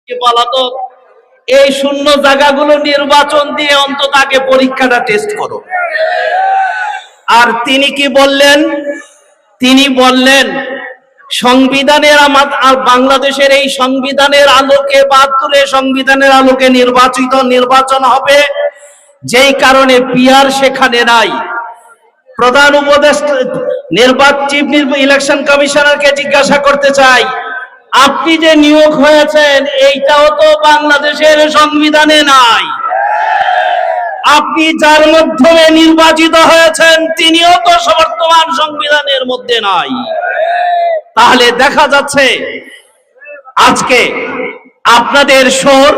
বলা তো এই শূন্য জায়গাগুলো নির্বাচন দিয়ে অন্তত আগে পরীক্ষাটা টেস্ট করো। আর তিনি কি বললেন? তিনি বললেন সংবিধানের বাংলাদেশের এই সংবিধানের আলোকে ৭২ সংবিধানের আলোকে নির্বাচন হবে, যেই কারণে পিআর সেখানে নাই। প্রধান উপদেষ্টা চিফ ইলেকশন কমিশনারকে জিজ্ঞাসা করতে চাই, আপনি যে নিয়োগ হয়েছেন এইটাও তো বাংলাদেশের সংবিধানে নাই। আপনি যার মাধ্যমে নির্বাচিত হয়েছেন তিনিও তো বর্তমান সংবিধানের মধ্যে নাই। তাহলে দেখা যাচ্ছে আজকে আপনাদের সুর,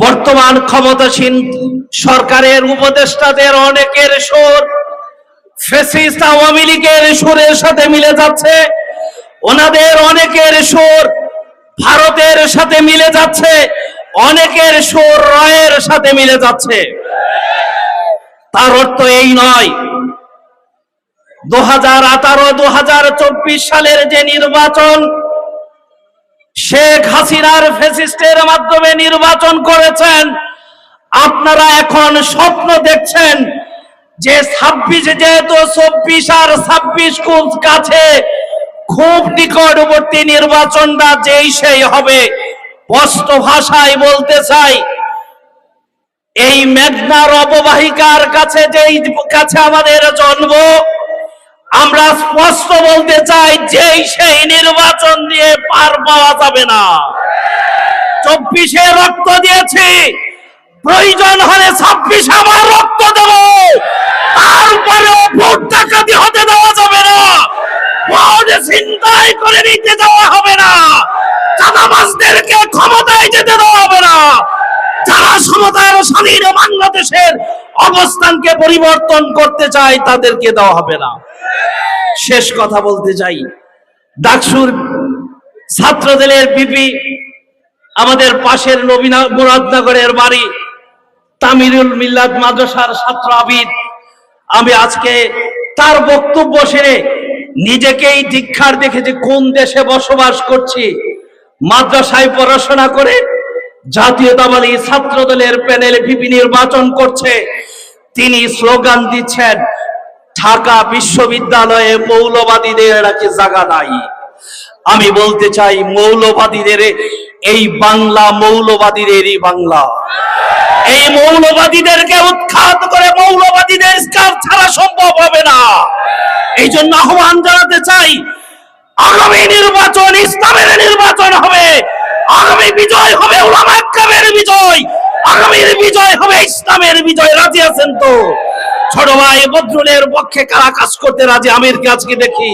বর্তমান ক্ষমতাসীন সরকারের উপদেষ্টাদের অনেকের সুর ফ্যাসিস্ট আওয়ামী লীগের সুরের সাথে মিলে যাচ্ছে, ওনাদের অনেকের সুর ভারতের সাথে মিলে যাচ্ছে, অনেকের সুর রয়ের সাথে মিলে যাচ্ছে। তার অর্থ এই নয় 2018-2024 সালের যে নির্বাচন শেখ হাসিনার ফ্যাসিস্টের মাধ্যমে নির্বাচন করেছেন, আপনারা এখন স্বপ্ন দেখছেন যে 26 যেহেতু 24 আর 26 খুব কাছে, খুব নিকটবর্তী নির্বাচনটা যেই সেই হবে। স্পষ্ট ভাষায় বলতে চাই, এই মেঘনার অববাহিকার কাছে যেই কাছে আমাদের জন্ম, আমরা স্পষ্ট বলতে চাই যেই সেই নির্বাচন দিয়ে পার পাওয়া যাবে না। 24-এ রক্ত দিয়েছি, প্রয়োজন হলে 26 আবার রক্ত দেব, তারপরেও ভোট ডাকাতি হতে দেওয়া যাবে না, ভোট ছিনতাই করে নিতে দেওয়া হবে না, চাঁদাবাজদেরকে ক্ষমতায় যেতে দেওয়া হবে না, যারা সমতার স্বাধীন বাংলাদেশের অবস্থানকে পরিবর্তন করতে চায় তাদেরকে দেওয়া হবে না। শেষ কথা বলতে চাই, ডাকসুর ছাত্রদলের বিপি আমাদের পাশের মুরাদনগরের বাড়ি তামিরুল মিল্লাত মাদ্রাসার ছাত্র আবিদ, আমি আজকে তার বক্তব্য শুনে নিজেকেই ধিক্কার দেখেছি। কোন দেশে বসবাস করছি? মাদ্রাসায় পড়াশোনা করে জাতীয়তাবাদী ছাত্রদলের প্যানেল ভিপি নির্বাচন করছে, তিনি স্লোগান দিচ্ছেন ঢাকা বিশ্ববিদ্যালয়ে মৌলবাদীদের নাকি জায়গা নাই। আমি বলতে চাই মৌলবাদীদের এই বাংলা মৌলবাদীদেরই বাংলা। এই মৌলবাদীদেরকে উৎখাত করে মৌলবাদীদের স্কার ছাড়া সম্ভব হবে না। এই জন্য আহ্বান জানাতে চাই, আগামী নির্বাচন ইসলামের নির্বাচন হবে, আগামী বিজয় হবে উলামায়ে কেরামের বিজয়, আগামীর বিজয় হবে ইসলামের বিজয়। রাজি আছেন তো? ছোট ভাই বদরুলের পক্ষে কারা কাজ করতে রাজি? আমিরকে আজকে দেখি।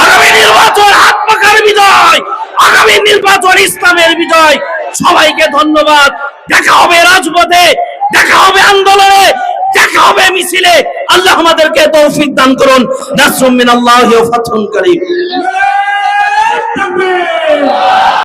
আগামী নির্বাচন হাত পাকার বিজয়, আগামী নির্বাচন ইসলামের বিজয়। সবাইকে ধন্যবাদ। দেখা হবে রাজপথে, দেখা হবে আন্দোলনে, দেখা হবে মিছিলে। আল্লাহ আমাদেরকে তৌফিক দান করুন। নাসরুম মিনাল্লাহি ওয়া ফাতহুন কারীম।